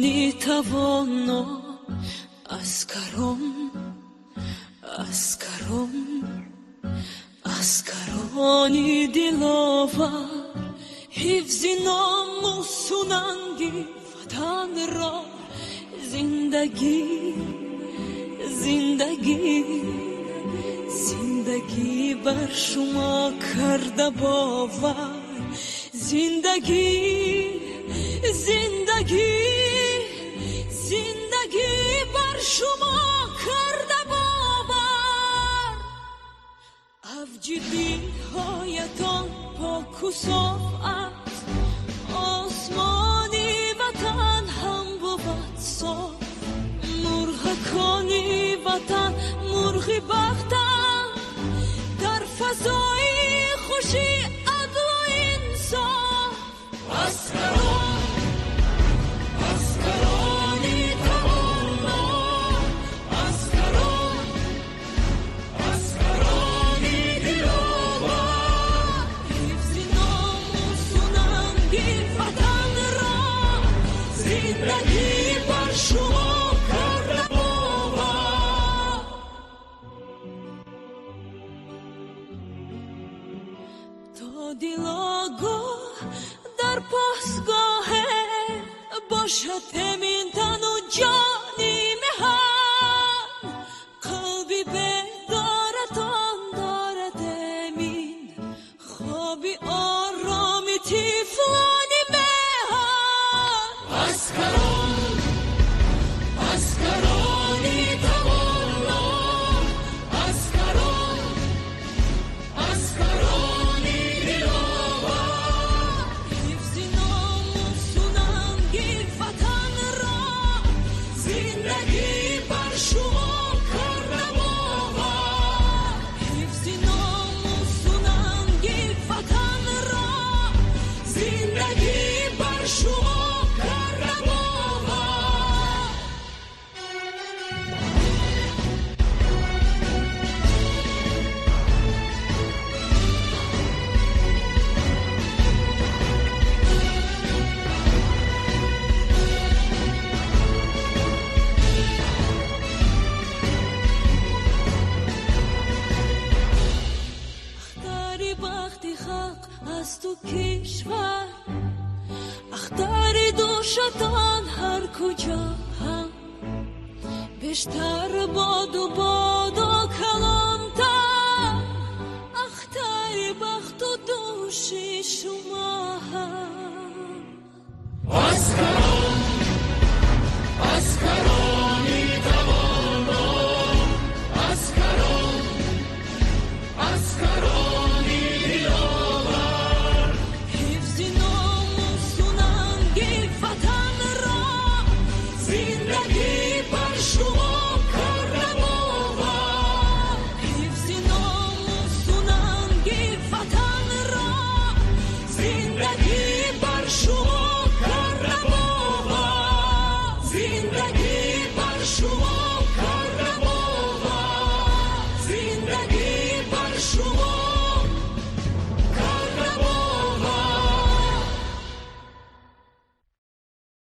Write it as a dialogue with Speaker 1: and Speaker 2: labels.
Speaker 1: نمیتوانا از کرانی دلاور حفظ ناموس و ننگی وطن را زندگی بر شما کرده باور زندگی بر شما کرده باور افجیدی هایتان پاک و صاف است آسمانی وطن هم بود صاف مرغکانی وطن مرغی بختن در فضای خوشی عدل و انصاف اسکرانی توانا اسکرانی دلاور حفظ ناموس و ننگی وطن را زندگی بر شما کرده باور تا دلاگاه در پاسگاه باشد امین تن و جانی مهان قلبی بدارتان دارد امین خوابی آرامی تیفانی مهان اسکرانی توانا اسکرانی دلاور حفظ ناموس و ننگی وطن را زندگی بر شما کرده باور حفظ ناموس و ننگی وطن را زندگی بر شما کرده باور اختاری بختی حق از تو کشور اختاری دوشتان هر کجا هم بیشتر باد و کلامتر اختاری بخت و دوشی شما هم اسکرانی توانا اسکرانی دلاور حفظ ناموس و ننگی وطن را زندگی بر شما کرده باور حفظ ناموس و ننگی وطن را زندگی بر شما کرده باور زندگی بر شما کرده باور زندگی بر شما